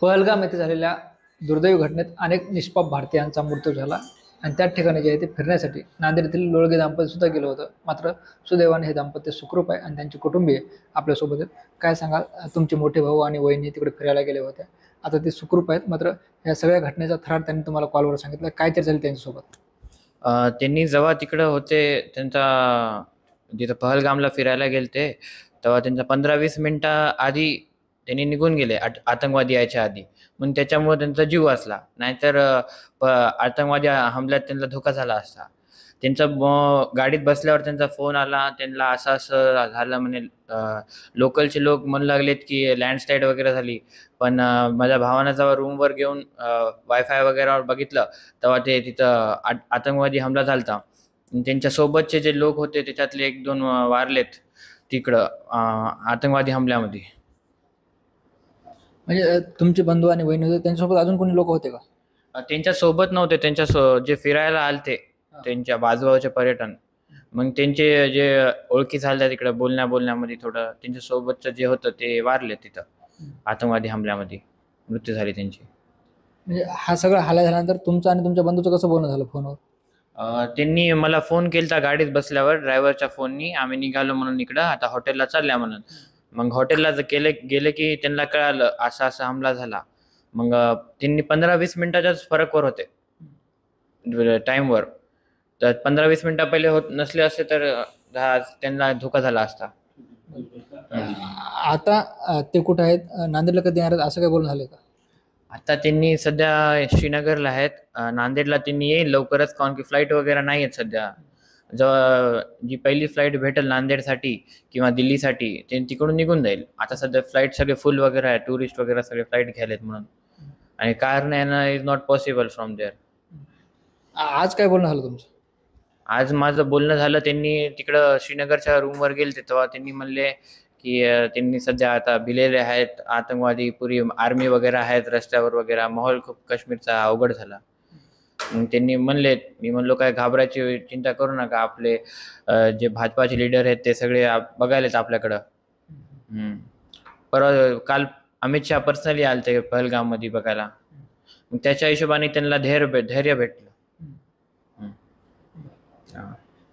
पहलगाम येथे झालेल्या दुर्दैवी घटनेत अनेक निष्पाप भारतीयांचा मृत्यू झाला आणि त्याच ठिकाणी जे आहे ते फिरण्यासाठी नांदेड येथील लोळगे दाम्पत्य सुद्धा गेलं होतं. मात्र सुदैवाने हे दाम्पत्य सुखरूप आहे आणि त्यांचे कुटुंबीय आपल्यासोबत आहेत. काय सांगाल, तुमचे मोठे भाऊ आणि वहिनी तिकडे फिरायला गेले होते, आता ते सुखरूप आहेत. मात्र या सगळ्या घटनेचा थरार त्यांनी तुम्हाला कॉलवर सांगितलं, काय चर्चा झाली त्यांच्यासोबत? त्यांनी जेव्हा तिकडं होते त्यांचा जिथं पहलगामला फिरायला गेलते, तेव्हा त्यांचा 15-20 मिनिटं आधी त्यांनी निघून गेले आतंकवादी यायच्या आधी. मग त्याच्यामुळे त्यांचा जीव वाचला. नाहीतर आतंकवादी हमल्यात त्यांना धोका झाला असता. त्यांचा गाडीत बसल्यावर त्यांचा फोन आला. त्यांना असं झालं म्हणे. लोकलचे लोक म्हणू लागलेत की लँडस्लाईड वगैरे झाली. पण माझ्या भावानं जेव्हा रूमवर घेऊन वायफाय वगैरेवर बघितलं, तेव्हा ते तिथं आतंकवादी हमला झालता. त्यांच्या सोबतचे जे लोक होते त्याच्यातले 1-2 वारलेत तिकडं आतंकवादी हमल्यामध्ये. म्हणजे तुमचे बंधू आणि वहिनी होते, त्यांच्यासोबत अजून कोणी लोक होते का? त्यांच्या सोबत नव्हते. जे फिरायला आलते त्यांच्या बाजूचे पर्यटन. मग त्यांचे जे ओळखी झाल्या तिकडे बोलण्यामध्ये थोडं त्यांच्या सोबतचं जे होतं ते वारले तिथं आतंकवादी हमल्यामध्ये. मृत्यू झाली त्यांची. म्हणजे हा सगळा हल्ला झाल्यानंतर तुमचं आणि तुमच्या बंधूचं कसं बोलणं झालं फोनवर? त्यांनी मला फोन केलता गाडीत बसल्यावर ड्रायव्हरच्या फोननी. आम्ही निघालो म्हणून इकडं आता हॉटेलला चालल्या म्हणून. मग हॉटेलला गेले की त्यांना कळालं असा हमला झाला. मग त्यांनी 15-20 मिनिटाच्याच फरकवर होते टाईमवर. तर 15-20 मिनिटं पहिले होत नसले असते तर त्यांना धोका झाला असता. आता ते कुठं आहेत? नांदेडला कधी येणार आहेत, असं काय बोलणं झालं का? आता त्यांनी सध्या श्रीनगरला आहेत. नांदेडला त्यांनी येईल लवकरच, कारण की फ्लाईट वगैरे नाही आहेत सध्या. जेव्हा जी पहिली फ्लाईट भेटेल नांदेडसाठी किंवा दिल्लीसाठी ते तिकडून निघून जाईल. आता सध्या फ्लाईट सगळे फुल वगैरे आहे. टुरिस्ट वगैरे सगळे फ्लाईट घ्यायलेत म्हणून. आणि कारने येणं is not possible from there. आज काय बोलणं झालं तुमचं? आज माझं बोलणं झालं. त्यांनी तिकडं श्रीनगरच्या रूमवर गेले तेव्हा त्यांनी म्हणले की त्यांनी सध्या आता भिलेले आहेत आतंकवादी, पुरी आर्मी वगैरे आहेत रस्त्यावर वगैरे. माहोल खूप काश्मीरचा अवघड झाला. मग त्यांनी म्हणले, मी म्हणलो काय घाबरायची चिंता करू नका. आपले जे भाजपाचे लीडर आहेत ते सगळे बघायलेत आपल्याकडं. परवा काल अमित शहा पर्सनली आलते पहलगाममध्ये बघायला. मग त्याच्या हिशोबाने त्यांना धैर्य भेटलं.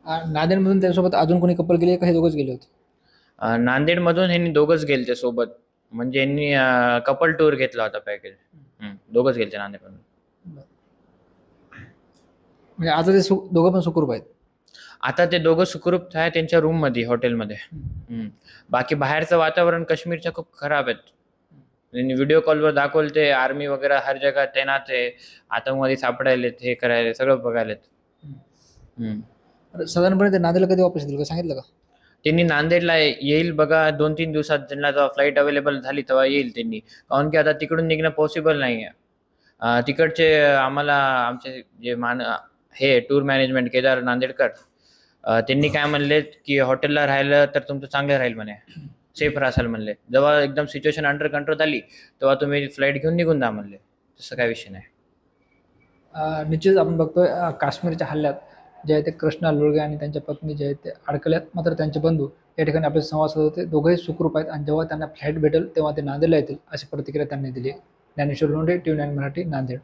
नांदेडमधून त्यासोबत अजून कोणी कपल गेले का, हे दोघंच गेले होते? नांदेडमधून ह्यांनी दोघंच गेलते सोबत. म्हणजे यांनी कपल टूर घेतला होता पॅकेज. दोघंच गेलते नांदेडमधून. म्हणजे आता ते दोघं पण सुखरूप आहेत? आता ते दोघं सुखरूप आहे त्यांच्या रूम मध्ये, हॉटेलमध्ये. बाकी बाहेरचं वातावरण काश्मीरच्या खूप खराब आहेत. त्यांनी व्हिडिओ कॉलवर दाखवले ते आर्मी वगैरे हर जगा तैनात आहे. आतंकवादी सापडायलेत, हे करायले सगळं बघायलेत. साधारणपणे ते नांदेडला कधी वापस येतील का, सांगितलं का? त्यांनी नांदेडला येईल बघा 2-3 दिवसात. त्यांना जेव्हा फ्लाईट अवेलेबल झाली तेव्हा येईल त्यांनी. कारण की आता तिकडून निघणं पॉसिबल नाही आहे. तिकडचे आमचे जे हे टूर मॅनेजमेंट केदार नांदेडकर, त्यांनी काय म्हणले की हॉटेलला राहिलं तर तुमचं चांगलं राहील म्हणे, सेफ राहाल म्हणले. जेव्हा एकदम सिच्युएशन अंडर कंट्रोल आली तेव्हा तुम्ही फ्लाईट घेऊन निघून जा म्हणले. तसं काय विषय नाही. निश्चित आपण बघतोय काश्मीरच्या हल्ल्यात जे आहे ते कृष्णा लोळगे आणि त्यांच्या पत्नी जे आहेत ते अडकल्यात. मात्र त्यांचे बंधू या ठिकाणी आपले संवाद साधत होते. दोघंही सुखरूप आहेत आणि जेव्हा त्यांना फ्लाईट भेटेल तेव्हा ते नांदेडला येतील, अशी प्रतिक्रिया त्यांनी दिली. ज्ञानेश्वर लोंढे, TV9 मराठी, नांदेड.